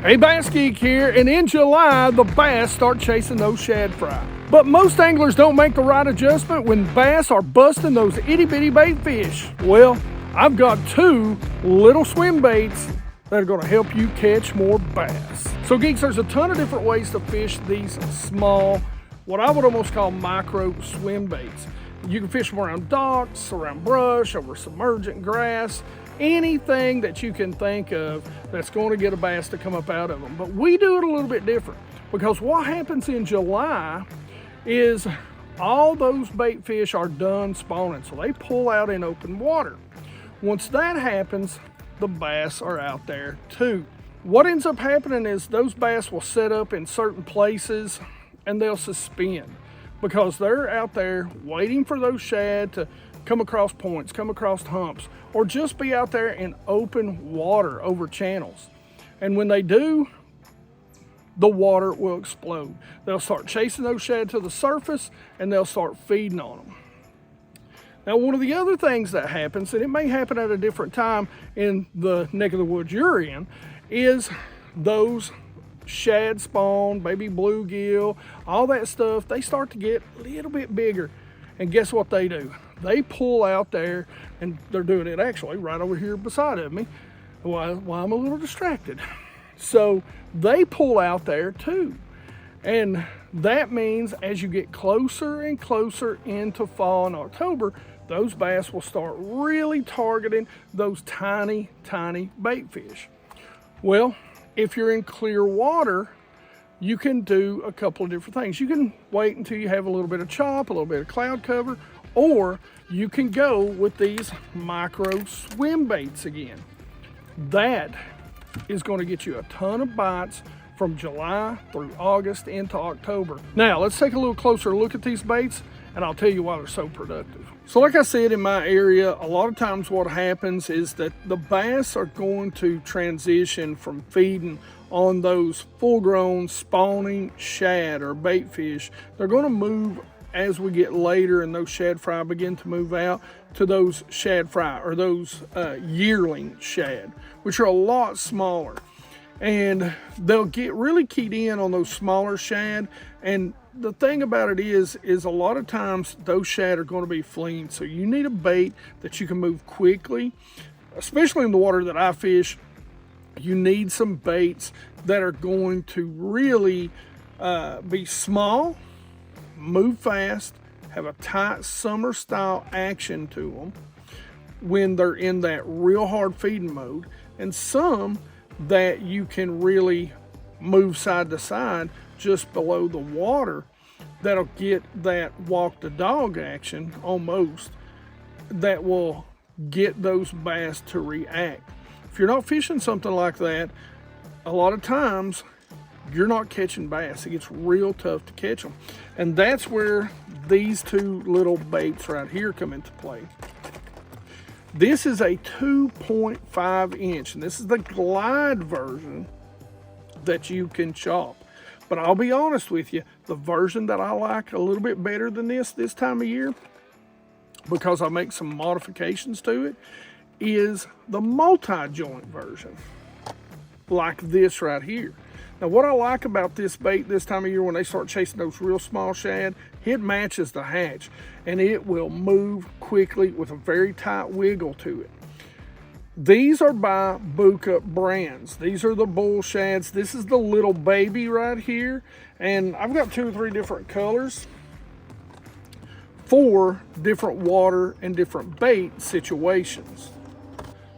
Hey, BassGeek here, and in July, the bass start chasing those shad fry. But most anglers don't make the right adjustment when bass are busting those itty-bitty bait fish. Well, I've got two little swim baits that are gonna help you catch more bass. So geeks, there's a ton of different ways to fish these small, what I would almost call micro swim baits. You can fish them around docks, around brush, over submergent grass, anything that you can think of that's going to get a bass to come up out of them. But we do it a little bit different, because what happens in July is all those bait fish are done spawning, so they pull out in open water. Once that happens, the bass are out there too. What ends up happening is those bass will set up in certain places and they'll suspend, because they're out there waiting for those shad to come across points, come across humps, or just be out there in open water over channels. And when they do, the water will explode. They'll start chasing those shad to the surface and they'll start feeding on them. Now, one of the other things that happens, and it may happen at a different time in the neck of the woods you're in, is those shad spawn, baby bluegill, all that stuff, they start to get a little bit bigger. And guess what they do? They pull out there, and they're doing it actually right over here beside of me while I'm a little distracted. So they pull out there too. And that means as you get closer and closer into fall and October, those bass will start really targeting those tiny, tiny bait fish. Well, if you're in clear water, you can do a couple of different things. You can wait until you have a little bit of chop, a little bit of cloud cover, or you can go with these micro swim baits again. That is going to get you a ton of bites from July through August into October. Now, let's take a little closer look at these baits, and I'll tell you why they're so productive. So like I said, in my area, a lot of times what happens is that the bass are going to transition from feeding on those full-grown spawning shad or bait fish. They're going to move as we get later and those shad fry begin to move out to those shad fry, or those yearling shad, which are a lot smaller. And they'll get really keyed in on those smaller shad. And the thing about it is a lot of times those shad are going to be fleeing. So you need a bait that you can move quickly, especially in the water that I fish. You need some baits that are going to really be small, move fast, have a tight summer style action to them when they're in that real hard feeding mode, and some that you can really move side to side just below the water that'll get that walk the dog action almost, that will get those bass to react. If you're not fishing something like that, a lot of times you're not catching bass. It gets real tough to catch them. And that's where these two little baits right here come into play. This is a 2.5 inch, and this is the glide version that you can chop. But I'll be honest with you, the version that I like a little bit better than this time of year, because I make some modifications to it, is the multi-joint version, like this right here. Now, what I like about this bait this time of year when they start chasing those real small shad, it matches the hatch, and it will move quickly with a very tight wiggle to it. These are by Bucca Brands. These are the bull shads. This is the little baby right here, and I've got 2 or 3 different colors for different water and different bait situations.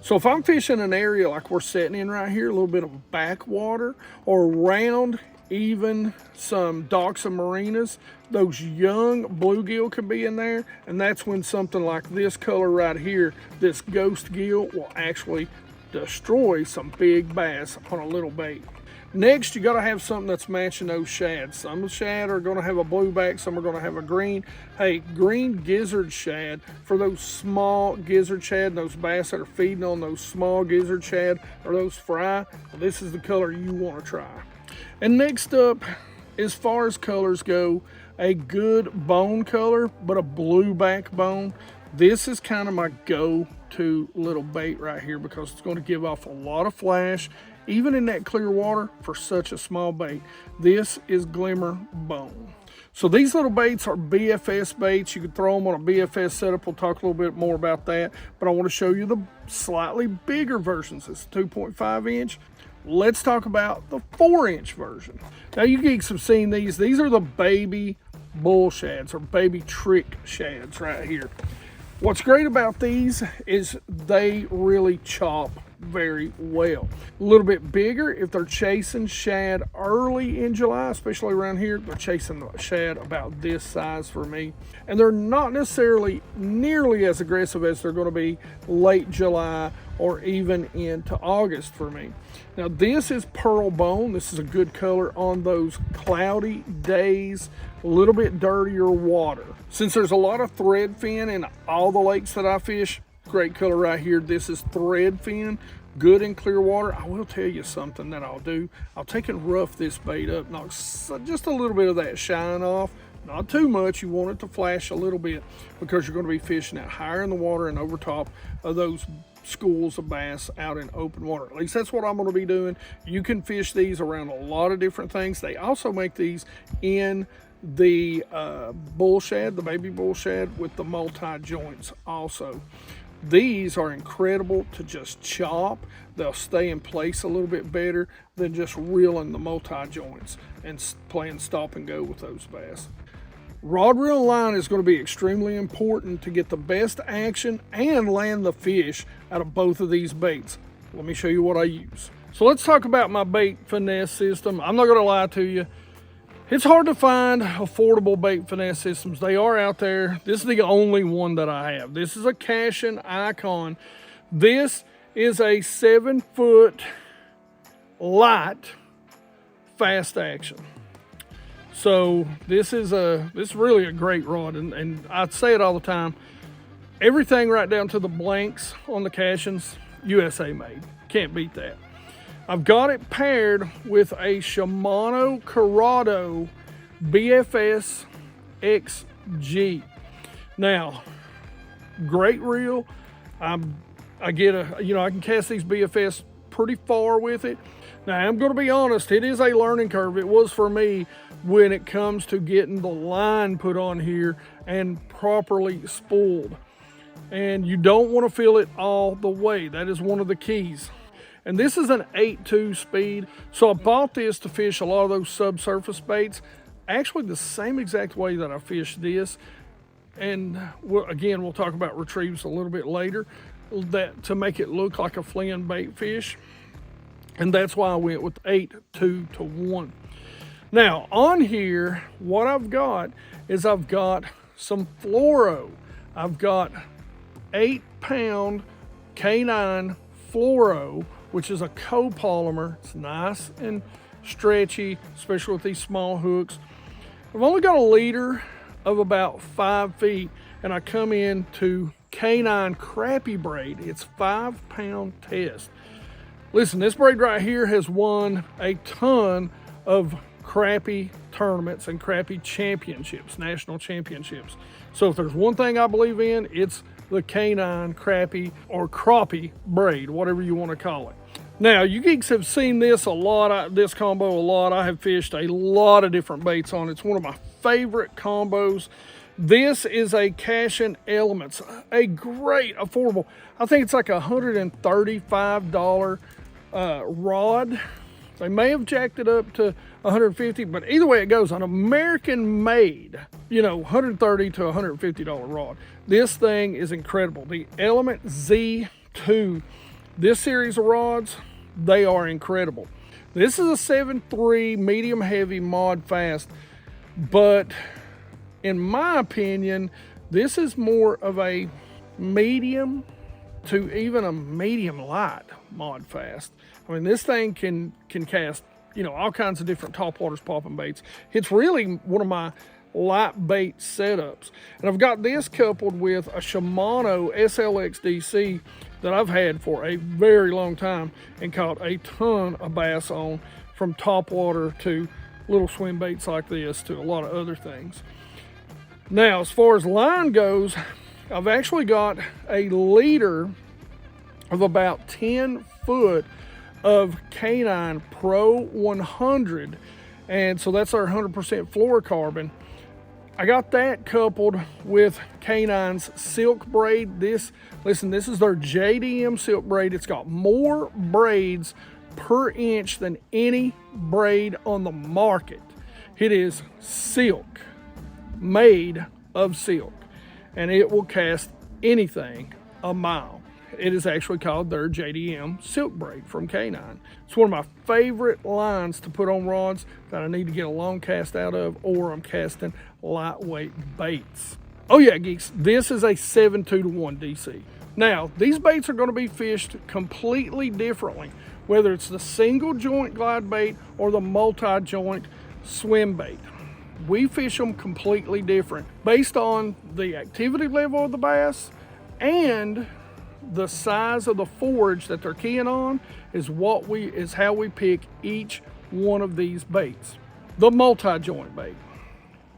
So if I'm fishing an area like we're setting in right here, a little bit of backwater, or around even some docks and marinas, those young bluegill can be in there, and that's when something like this color right here, this ghost gill, will actually destroy some big bass on a little bait. Next, you got to have something that's matching those shad. Some of the shad are going to have a blue back, some are going to have a green. Hey, green gizzard shad for those small gizzard shad, those bass that are feeding on those small gizzard shad or those fry, well, this is the color you want to try. And next up, as far as colors go, a good bone color, but a blue backbone. This is kind of my go-to little bait right here, because it's going to give off a lot of flash even in that clear water for such a small bait. This is Glimmer Bone. So these little baits are BFS baits. You can throw them on a BFS setup. We'll talk a little bit more about that. But I want to show you the slightly bigger versions. It's 2.5 inch. Let's talk about the 4-inch version. Now you geeks have seen these. These are the baby bull shads or baby trick shads right here. What's great about these is they really chop very well. A little bit bigger if they're chasing shad early in July, especially around here. They're chasing the shad about this size for me, and they're not necessarily nearly as aggressive as they're going to be late July or even into August for me. Now this is pearl bone. This is a good color on those cloudy days, a little bit dirtier water. Since there's a lot of thread fin in all the lakes that I fish, great color right here. This is thread fin, good in clear water. I will tell you something that I'll do. I'll take and rough this bait up, knock just a little bit of that shine off. Not too much. You want it to flash a little bit because you're going to be fishing out higher in the water and over top of those schools of bass out in open water. At least that's what I'm going to be doing. You can fish these around a lot of different things. They also make these in the bull shad, the baby bull shad with the multi joints also. These are incredible to just chop. They'll stay in place a little bit better than just reeling the multi joints and playing stop and go with those bass. Rod, reel, and line is going to be extremely important to get the best action and land the fish out of both of these baits. Let me show you what I use. So let's talk about my bait finesse system. I'm not going to lie to you. It's hard to find affordable bait finesse systems. They are out there. This is the only one that I have. This is a Cashin Icon. This is a 7-foot light fast action. So this is really a great rod, and I say it all the time. Everything right down to the blanks on the Cashins, USA made. Can't beat that. I've got it paired with a Shimano Corrado BFS XG. Now, great reel. I get I can cast these BFS pretty far with it. Now, I'm going to be honest, it is a learning curve. It was for me when it comes to getting the line put on here and properly spooled. And you don't want to fill it all the way. That is one of the keys. And this is an 8.2 speed. So I bought this to fish a lot of those subsurface baits. Actually the same exact way that I fish this. And again, we'll talk about retrieves a little bit later, that to make it look like a Flynn bait fish. And that's why I went with 8-2-1. Now on here, what I've got is I've got some fluoro. I've got 8-pound K9 fluoro, which is a copolymer. It's nice and stretchy, especially with these small hooks. I've only got a leader of about 5 feet, and I come in to K9 crappie braid. It's 5-pound test. Listen, this braid right here has won a ton of crappie tournaments and crappie championships, national championships. So if there's one thing I believe in, it's the K9 crappie or crappie braid, whatever you want to call it. Now, you geeks have seen this a lot, this combo a lot. I have fished a lot of different baits on it. It's one of my favorite combos. This is a Cashin Elements, a great affordable, I think it's like $135 rod. They may have jacked it up to $150, but either way it goes, an American made, $130 to $150 rod. This thing is incredible. The Element Z2, this series of rods, they are incredible. This is a 7.3 medium heavy mod fast, but in my opinion, this is more of a medium to even a medium light mod fast. I mean, this thing can cast, all kinds of different topwaters popping baits. It's really one of my light bait setups. And I've got this coupled with a Shimano SLX DC that I've had for a very long time and caught a ton of bass on, from topwater to little swim baits like this to a lot of other things. Now, as far as line goes, I've actually got a leader of about 10 foot of Canine Pro 100. And so that's our 100% fluorocarbon. I got that coupled with Canine's silk braid. Listen, this is their JDM silk braid. It's got more braids per inch than any braid on the market. It is silk, made of silk, and it will cast anything a mile. It is actually called their JDM silk braid from Canine. It's one of my favorite lines to put on rods that I need to get a long cast out of, or I'm casting lightweight baits. Oh yeah, geeks, this is a 7-2-1 DC. Now, these baits are going to be fished completely differently, whether it's the single joint glide bait or the multi-joint swim bait. We fish them completely different based on the activity level of the bass, and the size of the forage that they're keying on is how we pick each one of these baits. The multi-joint bait,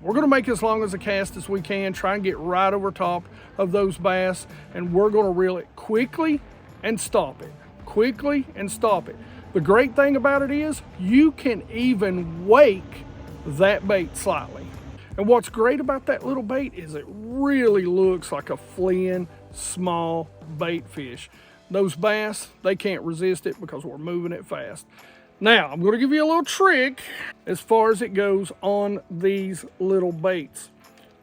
we're going to make as long as a cast as we can, try and get right over top of those bass, and we're going to reel it quickly and stop it. Quickly and stop it. The great thing about it is you can even wake that bait slightly. And what's great about that little bait is it really looks like a fleeing small bait fish. Those bass, they can't resist it because we're moving it fast. Now, I'm going to give you a little trick as far as it goes on these little baits.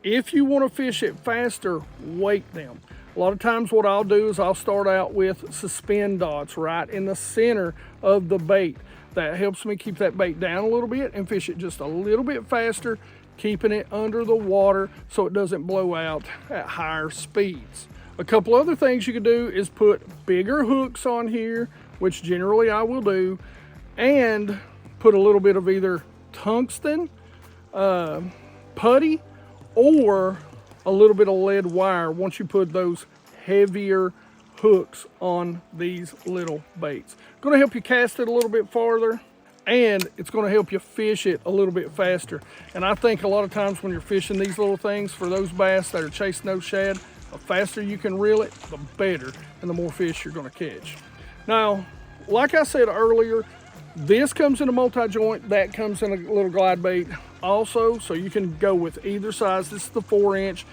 If you want to fish it faster, wake them. A lot of times what I'll do is I'll start out with suspend dots right in the center of the bait. That helps me keep that bait down a little bit and fish it just a little bit faster, keeping it under the water so it doesn't blow out at higher speeds. A couple other things you can do is put bigger hooks on here, which generally I will do, and put a little bit of either tungsten, putty, or a little bit of lead wire once you put those heavier hooks on these little baits. Going to help you cast it a little bit farther, and it's going to help you fish it a little bit faster. And I think a lot of times when you're fishing these little things for those bass that are chasing those shad, the faster you can reel it, the better, and the more fish you're going to catch. Now, like I said earlier, this comes in a multi-joint, that comes in a little glide bait also, so you can go with either size. This is the 4-inch.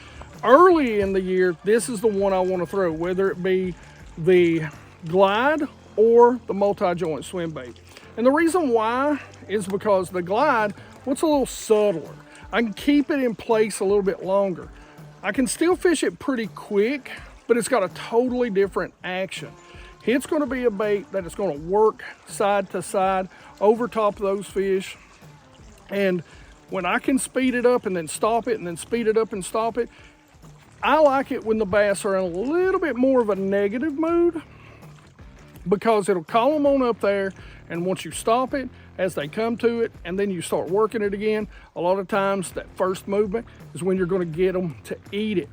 Early in the year, this is the one I want to throw, whether it be the glide or the multi-joint swim bait. And the reason why is because the glide, what's a little subtler. I can keep it in place a little bit longer. I can still fish it pretty quick, but it's got a totally different action. It's going to be a bait that is going to work side to side over top of those fish. And when I can speed it up and then stop it and then speed it up and stop it, I like it when the bass are in a little bit more of a negative mood, because it'll call them on up there, and once you stop it, as they come to it, and then you start working it again, a lot of times that first movement is when you're going to get them to eat it.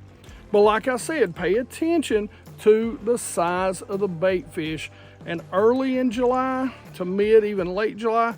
But like I said, pay attention to the size of the bait fish, and early in July to mid, even late July,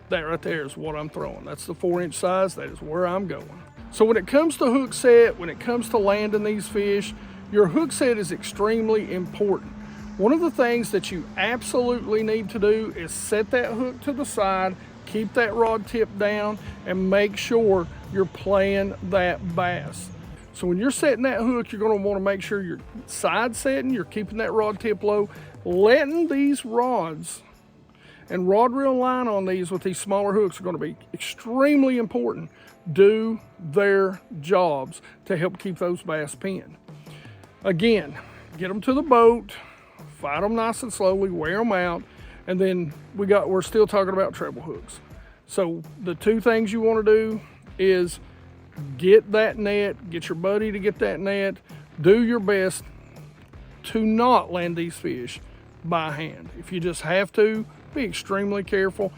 that right there is what I'm throwing. That's the 4-inch size. That is where I'm going. So when it comes to hook set, when it comes to landing these fish, your hook set is extremely important. One of the things that you absolutely need to do is set that hook to the side, keep that rod tip down, and make sure you're playing that bass. So when you're setting that hook, you're going to want to make sure you're side setting, you're keeping that rod tip low, letting these rods and rod reel line on these with these smaller hooks are going to be extremely important. Do their jobs to help keep those bass pinned. Again, get them to the boat, fight them nice and slowly, wear them out, and then we're still talking about treble hooks. So the two things you want to do is get that net, get your buddy to get that net, do your best to not land these fish by hand. If you just have to, be extremely careful.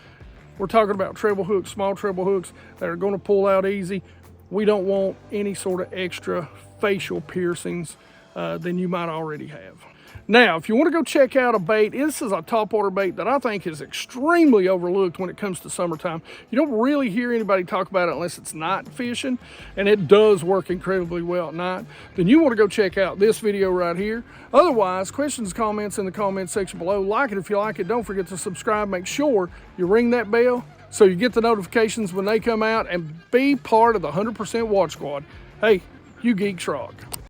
We're talking about treble hooks, small treble hooks that are going to pull out easy. We don't want any sort of extra facial piercings than you might already have. Now, if you want to go check out a bait, this is a top order bait that I think is extremely overlooked when it comes to summertime. You don't really hear anybody talk about it unless it's night fishing, and it does work incredibly well at night. Then you want to go check out this video right here. Otherwise, questions, comments in the comment section below. Like it if you like it. Don't forget to subscribe. Make sure you ring that bell so you get the notifications when they come out, and be part of the 100% Watch Squad. Hey, you geeks rock.